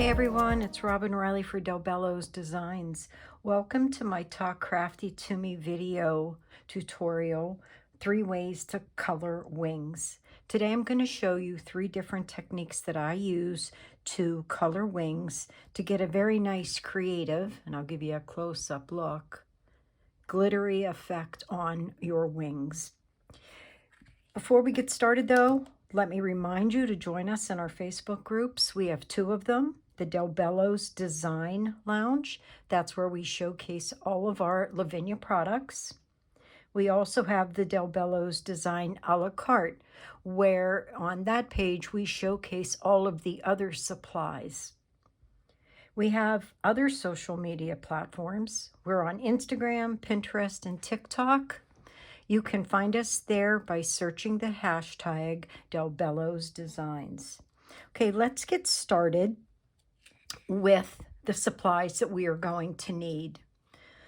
Hey everyone, it's Robin Riley for Bello's Designs. Welcome to my Talk Crafty to Me video tutorial, 3 ways to color wings. Today I'm going to show you 3 different techniques that I use to color wings to get a very nice creative, and I'll give you a close-up look, glittery effect on your wings. Before we get started though, let me remind you to join us in our Facebook groups. We have 2 of them. The Bello's Design Lounge, that's where we showcase all of our Lavinia products. We also have the Bello's Design a la carte, where on that page we showcase all of the other supplies. We have other social media platforms. We're on Instagram, Pinterest, and TikTok. You can find us there by searching the hashtag Bello's Designs. Okay, let's get started with the supplies that we are going to need.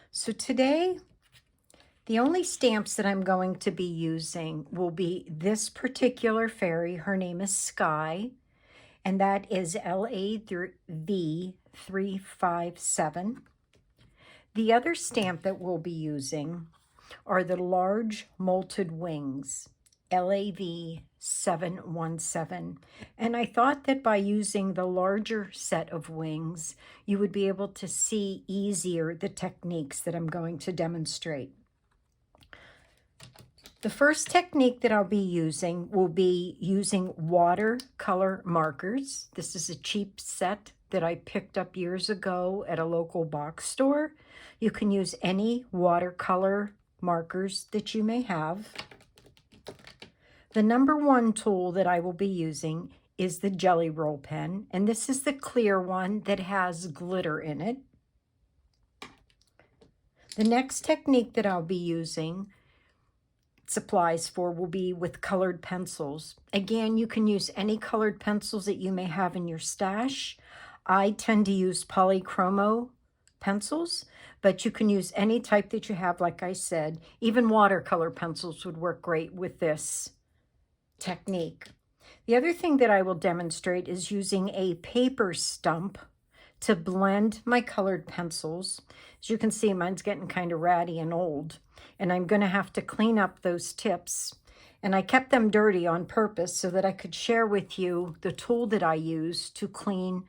So today, the only stamps that I'm going to be using will be this particular fairy. Her name is Sky, and that is LAV357. The other stamp that we'll be using are the large molted wings, LAV717. And I thought that by using the larger set of wings, you would be able to see easier the techniques that I'm going to demonstrate. The first technique that I'll be using will be using watercolor markers. This is a cheap set that I picked up years ago at a local box store. You can use any watercolor markers that you may have. The number 1 tool that I will be using is the Jelly Roll pen, and this is the clear one that has glitter in it. The next technique that I'll be using supplies for will be with colored pencils. Again, you can use any colored pencils that you may have in your stash. I tend to use polychromo pencils, but you can use any type that you have, like I said. Even watercolor pencils would work great with this technique. The other thing that I will demonstrate is using a paper stump to blend my colored pencils. As you can see, mine's getting kind of ratty and old, and I'm going to have to clean up those tips. And I kept them dirty on purpose so that I could share with you the tool that I use to clean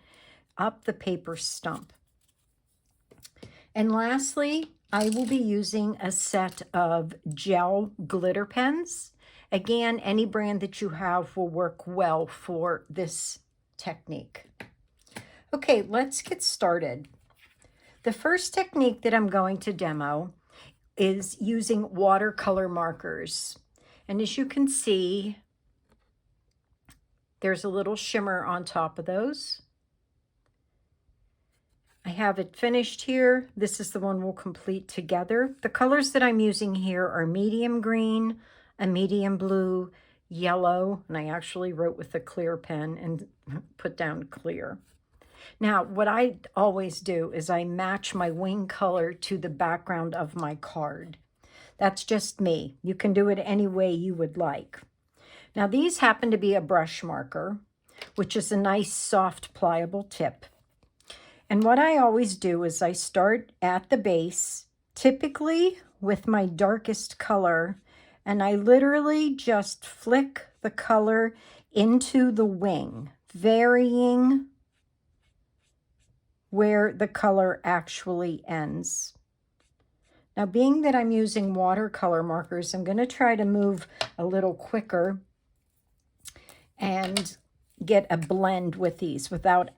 up the paper stump. And lastly, I will be using a set of gel glitter pens. Again, any brand that you have will work well for this technique. Okay, let's get started. The first technique that I'm going to demo is using watercolor markers. And as you can see, there's a little shimmer on top of those. I have it finished here. This is the one we'll complete together. The colors that I'm using here are medium green, a medium blue, yellow, and I actually wrote with a clear pen and put down clear. Now, what I always do is I match my wing color to the background of my card. That's just me. You can do it any way you would like. Now, these happen to be a brush marker, which is a nice, soft, pliable tip. And what I always do is I start at the base, typically with my darkest color, and I literally just flick the color into the wing, varying where the color actually ends. Now, being that I'm using watercolor markers, I'm going to try to move a little quicker and get a blend with these without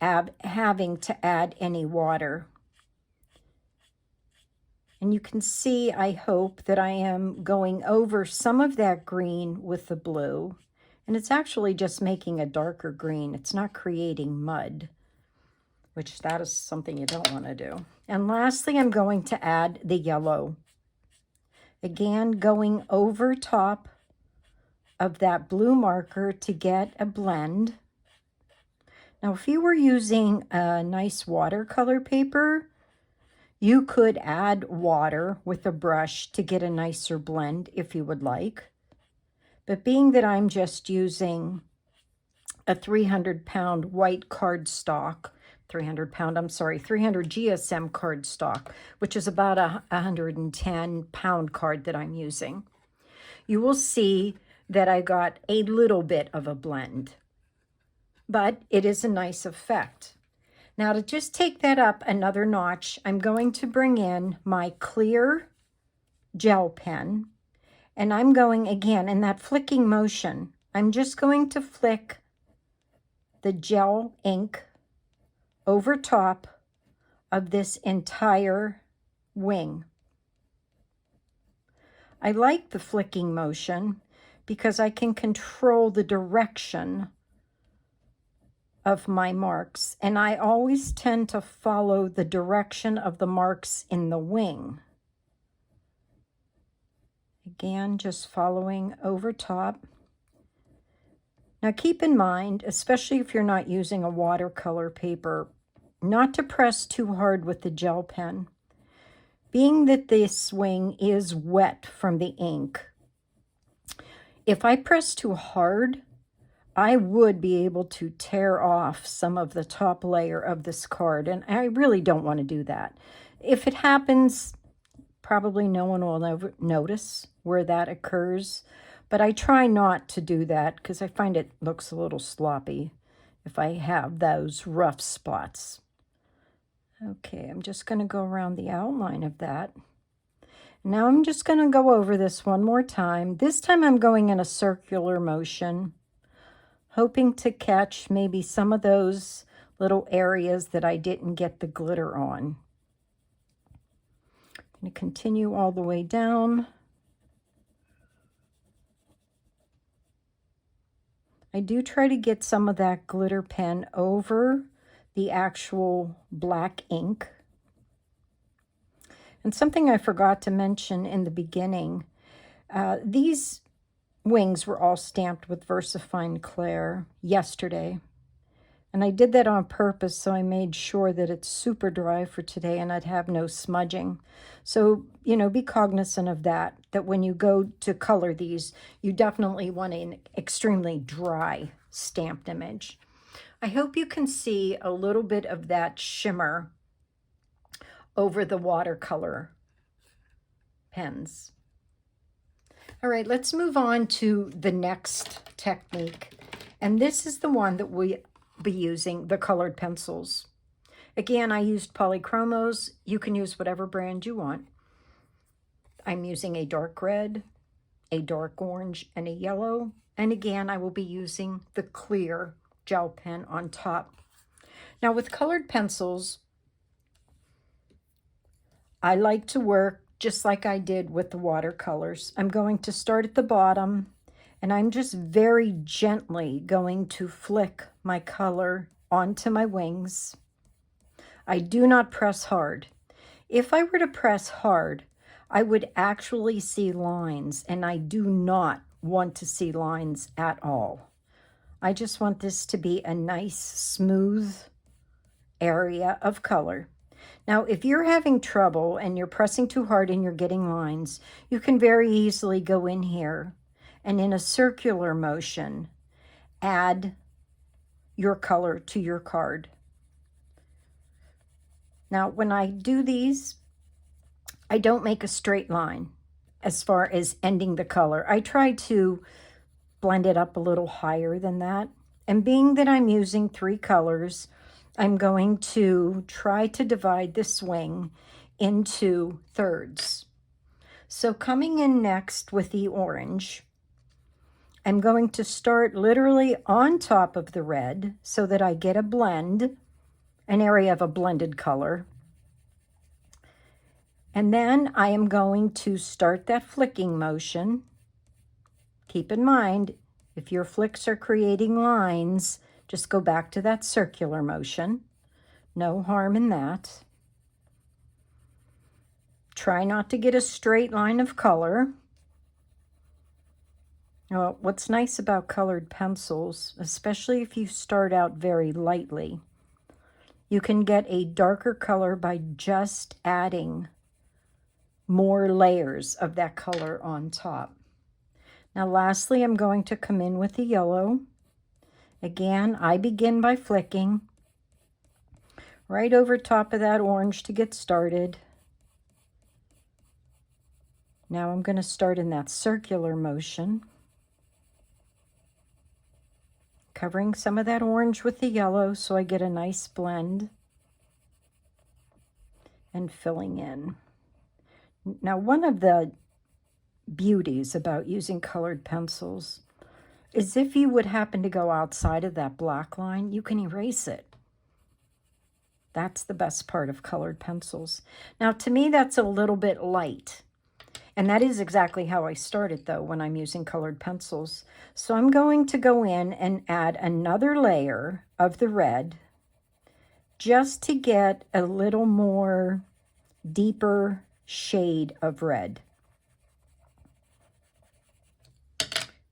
having to add any water. And you can see, I hope, that I am going over some of that green with the blue. And it's actually just making a darker green. It's not creating mud, which that is something you don't want to do. And lastly, I'm going to add the yellow. Again, going over top of that blue marker to get a blend. Now, if you were using a nice watercolor paper, you could add water with a brush to get a nicer blend if you would like. But being that I'm just using a 300-pound white cardstock 300 pound, I'm sorry, 300 GSM cardstock, which is about a 110 pound card that I'm using. You will see that I got a little bit of a blend, but it is a nice effect. Now to just take that up another notch, I'm going to bring in my clear gel pen, and I'm going again in that flicking motion. I'm just going to flick the gel ink over top of this entire wing. I like the flicking motion because I can control the direction of my marks, and I always tend to follow the direction of the marks in the wing. Again, just following over top. Now keep in mind, especially if you're not using a watercolor paper, not to press too hard with the gel pen. Being that this wing is wet from the ink, if I press too hard, I would be able to tear off some of the top layer of this card, and I really don't want to do that. If it happens, probably no one will ever notice where that occurs, but I try not to do that because I find it looks a little sloppy if I have those rough spots. Okay, I'm just going to go around the outline of that. Now I'm just going to go over this one more time. This time I'm going in a circular motion, hoping to catch maybe some of those little areas that I didn't get the glitter on. I'm going to continue all the way down. I do try to get some of that glitter pen over the actual black ink. And something I forgot to mention in the beginning, these wings were all stamped with VersaFine Clair yesterday. And I did that on purpose, so I made sure that it's super dry for today and I'd have no smudging. So, you know, be cognizant of that, that when you go to color these, you definitely want an extremely dry stamped image. I hope you can see a little bit of that shimmer over the watercolor pens. All right, let's move on to the next technique. And this is the one that we be using, the colored pencils. Again, I used polychromos. You can use whatever brand you want. I'm using a dark red, a dark orange, and a yellow. And again, I will be using the clear gel pen on top. Now with colored pencils, I like to work just like I did with the watercolors. I'm going to start at the bottom, and I'm just very gently going to flick my color onto my wings. I do not press hard. If I were to press hard, I would actually see lines, and I do not want to see lines at all. I just want this to be a nice, smooth area of color. Now, if you're having trouble and you're pressing too hard and you're getting lines, you can very easily go in here and in a circular motion, add your color to your card. Now, when I do these, I don't make a straight line as far as ending the color. I try to blend it up a little higher than that. And being that I'm using 3 colors, I'm going to try to divide this wing into thirds. So coming in next with the orange, I'm going to start literally on top of the red so that I get a blend, an area of a blended color. And then I am going to start that flicking motion. Keep in mind, if your flicks are creating lines, just go back to that circular motion. No harm in that. Try not to get a straight line of color. Well, what's nice about colored pencils, especially if you start out very lightly, you can get a darker color by just adding more layers of that color on top. Now lastly, I'm going to come in with the yellow. Again, I begin by flicking. right over top of that orange to get started. Now I'm going to start in that circular motion, covering some of that orange with the yellow so I get a nice blend, and filling in. Now, one of the beauties about using colored pencils is if you would happen to go outside of that black line, you can erase it. That's the best part of colored pencils. Now, to me, that's a little bit light. And that is exactly how I started, though, when I'm using colored pencils. So I'm going to go in and add another layer of the red just to get a little more deeper shade of red.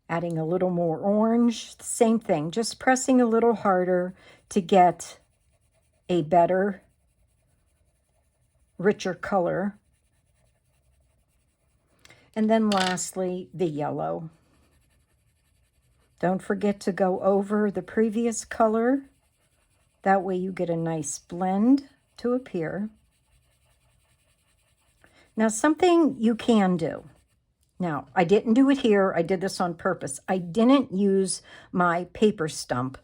Adding a little more orange, same thing, just pressing a little harder to get a better, richer color. And then lastly, the yellow. Don't forget to go over the previous color. That way you get a nice blend to appear. Now, something you can do. Now, I didn't do it here. I did this on purpose. I didn't use my paper stump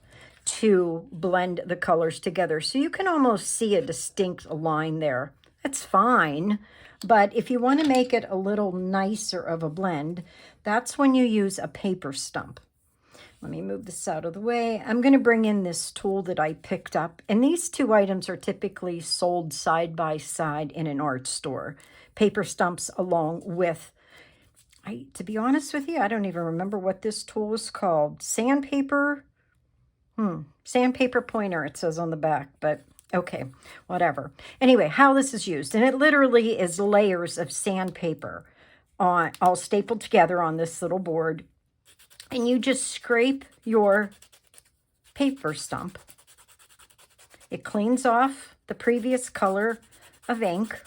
to blend the colors together. So you can almost see a distinct line there. That's fine. But if you want to make it a little nicer of a blend, that's when you use a paper stump. Let me move this out of the way. I'm going to bring in this tool that I picked up. And these two items are typically sold side by side in an art store. Paper stumps along with, to be honest with you, I don't even remember what this tool is called. Sandpaper? Sandpaper pointer, it says on the back, but okay, whatever. Anyway, how this is used, and it literally is layers of sandpaper all stapled together on this little board. And you just scrape your paper stump. It cleans off the previous color of ink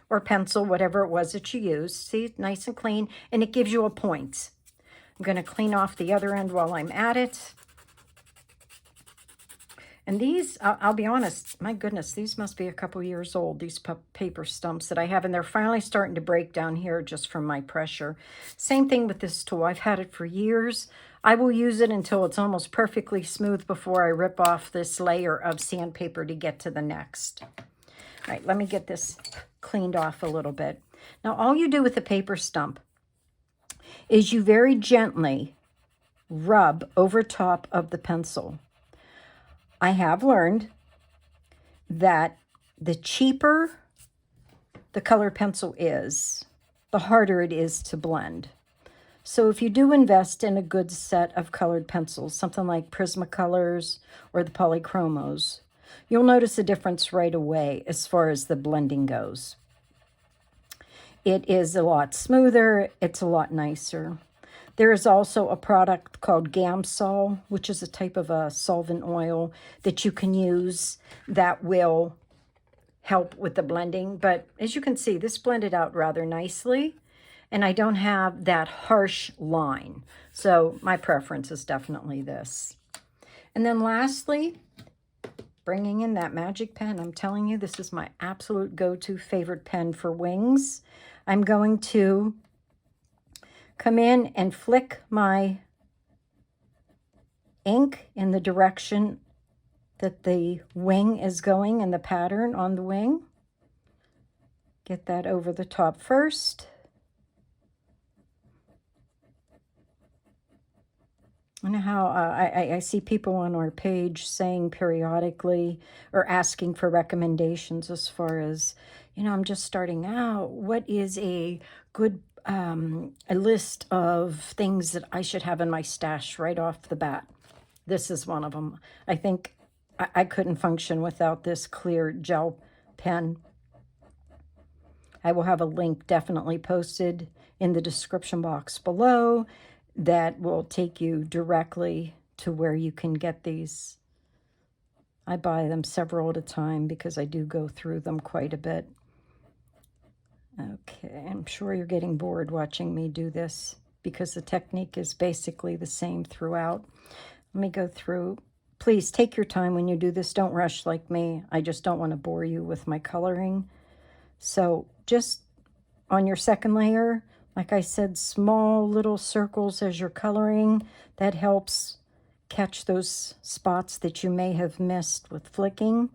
or pencil, whatever it was that you used. See, nice and clean, and it gives you a point. I'm going to clean off the other end while I'm at it. And these, I'll be honest, my goodness, these must be a couple years old, these paper stumps that I have, and they're finally starting to break down here just from my pressure. Same thing with this tool. I've had it for years. I will use it until it's almost perfectly smooth before I rip off this layer of sandpaper to get to the next. All right, let me get this cleaned off a little bit. Now, all you do with the paper stump is you very gently rub over top of the pencil. I have learned that the cheaper the colored pencil is, the harder it is to blend. So if you do invest in a good set of colored pencils, something like Prismacolors or the Polychromos, you'll notice a difference right away as far as the blending goes. It is a lot smoother. It's a lot nicer. There is also a product called Gamsol, which is a type of a solvent oil that you can use that will help with the blending. But as you can see, this blended out rather nicely, and I don't have that harsh line. So my preference is definitely this. And then lastly, bringing in that magic pen. I'm telling you, this is my absolute go-to favorite pen for wings. I'm going to come in and flick my ink in the direction that the wing is going and the pattern on the wing. Get that over the top first. And how I see people on our page saying periodically or asking for recommendations as far as, I'm just starting out. What is a good a list of things that I should have in my stash right off the bat? This is one of them. I think I couldn't function without this clear gel pen. I will have a link definitely posted in the description box below that will take you directly to where you can get these. I buy them several at a time because I do go through them quite a bit. Okay, I'm sure you're getting bored watching me do this because the technique is basically the same throughout. Let me go through Please take your time when you do this. Don't rush like me. I just don't want to bore you with my coloring. So just on your second layer, like I said, small little circles as you're coloring. That helps catch those spots that you may have missed with flicking.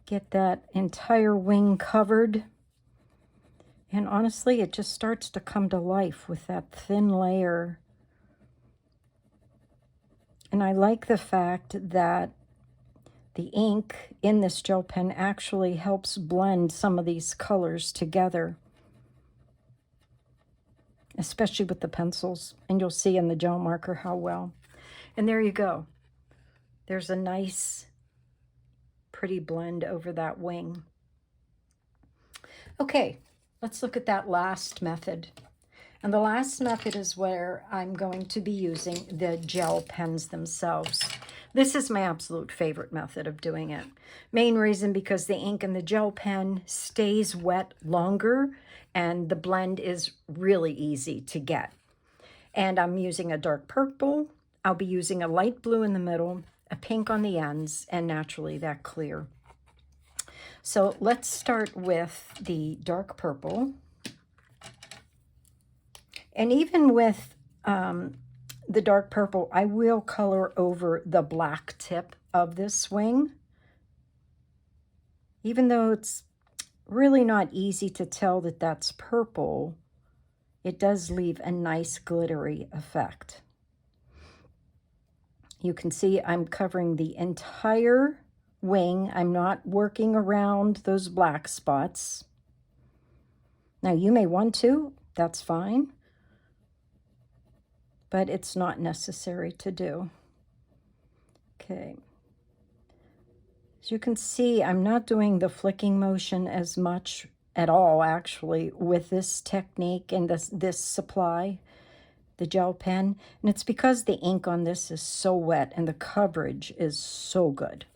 Get that entire wing covered. And honestly, it just starts to come to life with that thin layer. And I like the fact that the ink in this gel pen actually helps blend some of these colors together, especially with the pencils. And you'll see in the gel marker how well. And there you go. There's a nice, pretty blend over that wing. Okay, let's look at that last method. And the last method is where I'm going to be using the gel pens themselves. This is my absolute favorite method of doing it. Main reason because the ink in the gel pen stays wet longer and the blend is really easy to get. And I'm using a dark purple. I'll be using a light blue in the middle, a pink on the ends, and naturally that clear. So let's start with the dark purple. And even with the dark purple, I will color over the black tip of this wing. Even though it's really not easy to tell that that's purple, it does leave a nice glittery effect. You can see I'm covering the entire wing. I'm not working around those black spots. Now you may want to, that's fine, but it's not necessary to do. Okay. As you can see, I'm not doing the flicking motion as much at all, actually, with this technique and this supply, the gel pen. And it's because the ink on this is so wet and the coverage is so good.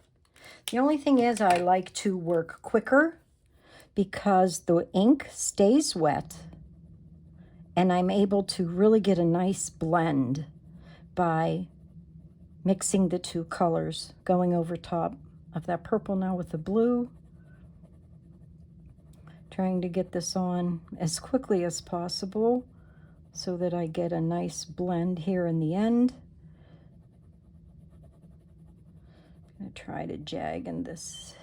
The only thing is I like to work quicker because the ink stays wet and I'm able to really get a nice blend by mixing the two colors, going over top of that purple now with the blue. Trying to get this on as quickly as possible so that I get a nice blend here in the end. I'm going to try to jag in this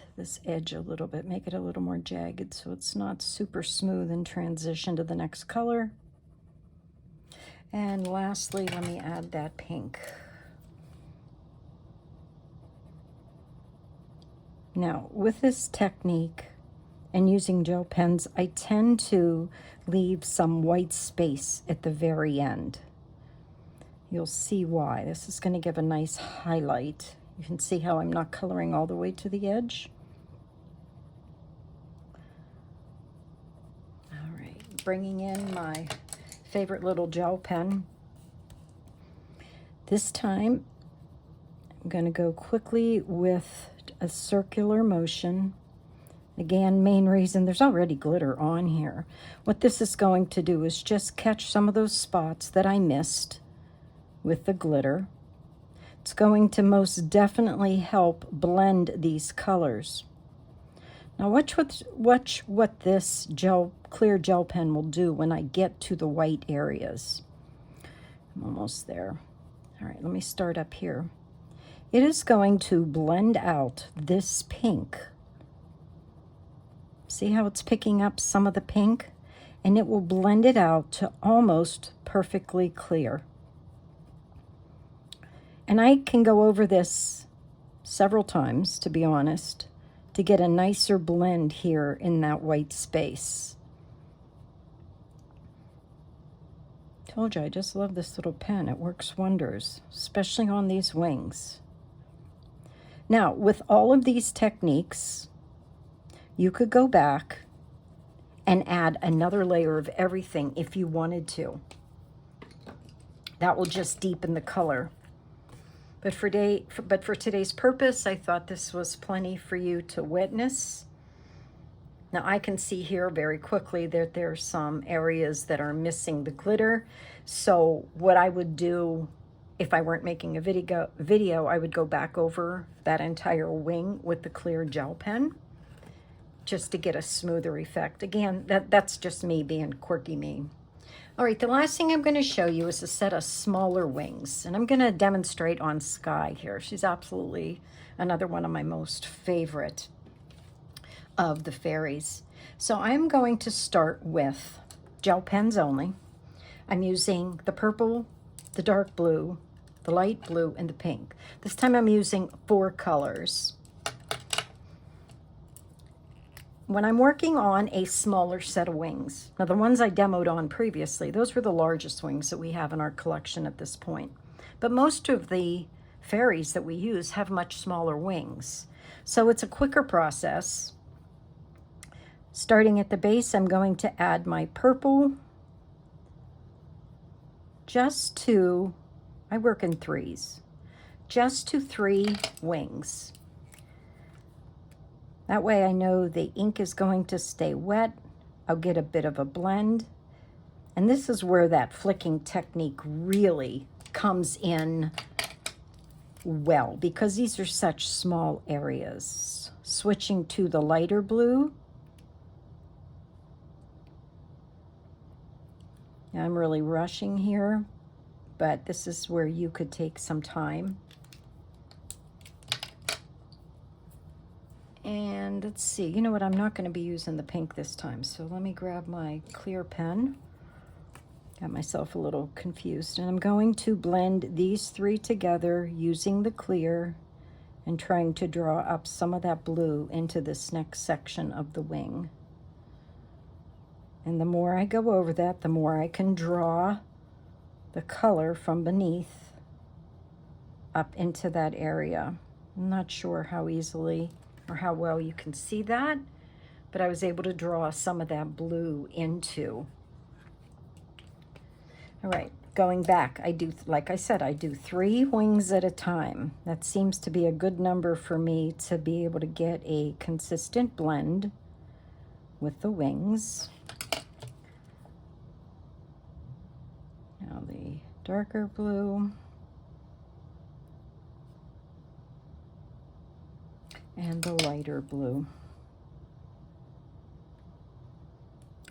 edge a little bit, make it a little more jagged so it's not super smooth and transition to the next color. And lastly, let me add that pink. Now, with this technique and using gel pens, I tend to leave some white space at the very end. You'll see why. This is going to give a nice highlight. You can see how I'm not coloring all the way to the edge. All right, bringing in my favorite little gel pen. This time, I'm going to go quickly with a circular motion. Again, main reason, there's already glitter on here. What this is going to do is just catch some of those spots that I missed with the glitter. It's going to most definitely help blend these colors. Now watch what this clear gel pen will do when I get to the white areas. I'm almost there. All right, let me start up here. It is going to blend out this pink. See how it's picking up some of the pink? And it will blend it out to almost perfectly clear. And I can go over this several times, to be honest, to get a nicer blend here in that white space. Told you, I just love this little pen. It works wonders, especially on these wings. Now, with all of these techniques, you could go back and add another layer of everything if you wanted to. That will just deepen the color. But for today's purpose, I thought this was plenty for you to witness. Now I can see here very quickly that there's some areas that are missing the glitter. So what I would do if I weren't making a video, I would go back over that entire wing with the clear gel pen just to get a smoother effect. Again, that's just me being quirky me. All right, the last thing I'm going to show you is a set of smaller wings, and I'm going to demonstrate on Sky here. She's absolutely another one of my most favorite of the fairies. So I'm going to start with gel pens only. I'm using the purple, the dark blue, the light blue, and the pink. This time I'm using 4 colors. When I'm working on a smaller set of wings, now the ones I demoed on previously, those were the largest wings that we have in our collection at this point. But most of the fairies that we use have much smaller wings. So it's a quicker process. Starting at the base, I'm going to add my purple just to, I work in 3s, just to 3 wings. That way I know the ink is going to stay wet. I'll get a bit of a blend. And this is where that flicking technique really comes in well, because these are such small areas. Switching to the lighter blue. I'm really rushing here, but this is where you could take some time. And let's see, you know what, I'm not going to be using the pink this time, so let me grab my clear pen. Got myself a little confused, and I'm going to blend these 3 together using the clear and trying to draw up some of that blue into this next section of the wing. And the more I go over that, the more I can draw the color from beneath up into that area. I'm not sure how easily or how well you can see that, but I was able to draw some of that blue into. All right, going back, I do, like I said, I do 3 wings at a time. That seems to be a good number for me to be able to get a consistent blend with the wings. Now the darker blue. And the lighter blue.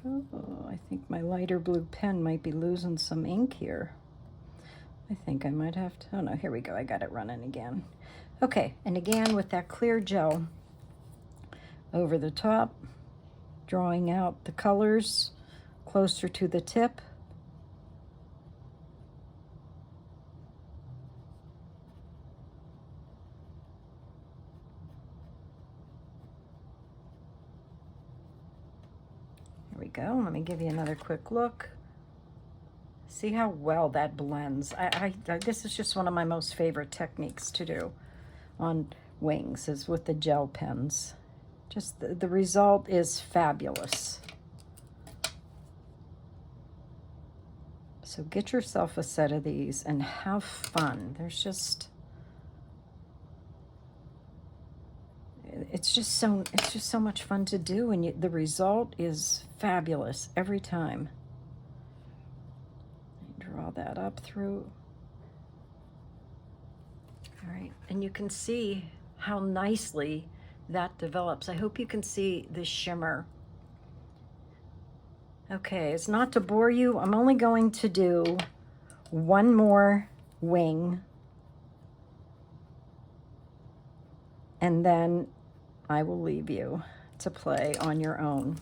Oh, I think my lighter blue pen might be losing some ink here. I think I might have to, oh no, here we go, I got it running again. Okay, and again with that clear gel over the top, drawing out the colors closer to the tip. There we go. Let me give you another quick look. See how well that blends. This is just one of my most favorite techniques to do on wings, is with the gel pens. Just the result is fabulous. So get yourself a set of these and have fun. There's just, it's just so much fun to do, and the result is fabulous every time. Draw that up through. All right, and you can see how nicely that develops. I hope you can see the shimmer. Okay, it's not to bore you. I'm only going to do one more wing, and then I will leave you to play on your own.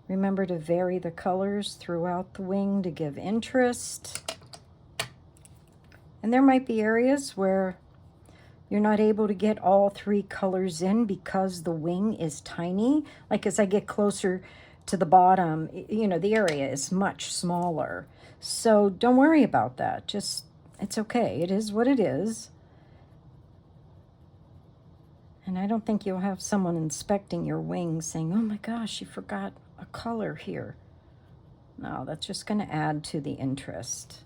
Remember to vary the colors throughout the wing to give interest. And there might be areas where you're not able to get all 3 colors in because the wing is tiny. Like as I get closer to the bottom, you know, the area is much smaller. So don't worry about that. Just, it's okay. It is what it is. And I don't think you'll have someone inspecting your wings saying, oh my gosh, you forgot a color here. No, that's just going to add to the interest.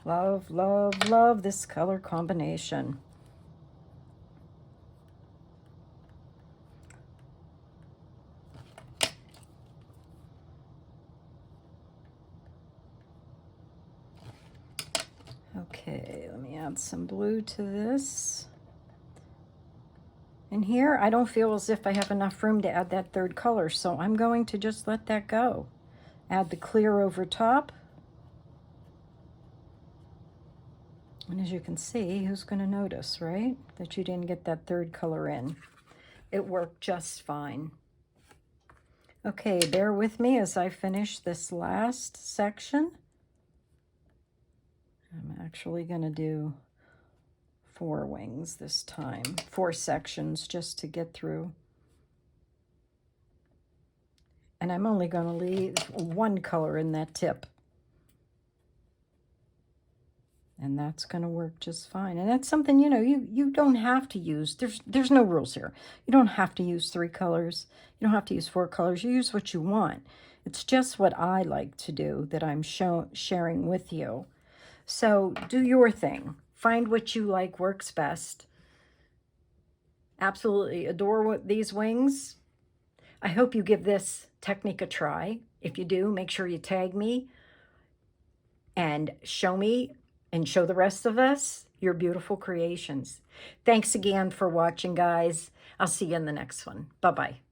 Love, love, love this color combination. Okay, let me add some blue to this. And here, I don't feel as if I have enough room to add that third color, so I'm going to just let that go. Add the clear over top. And as you can see, who's going to notice, right? That you didn't get that third color in. It worked just fine. Okay, bear with me as I finish this last section. I'm actually going to do 4 wings this time, 4 sections just to get through. And I'm only going to leave 1 color in that tip. And that's going to work just fine. And that's something, you know, you don't have to use. There's no rules here. You don't have to use 3 colors. You don't have to use 4 colors. You use what you want. It's just what I like to do that I'm sharing with you. So do your thing. Find what you like works best. Absolutely adore these wings. I hope you give this technique a try. If you do, make sure you tag me and show me and show the rest of us your beautiful creations. Thanks again for watching, guys. I'll see you in the next one. Bye-bye.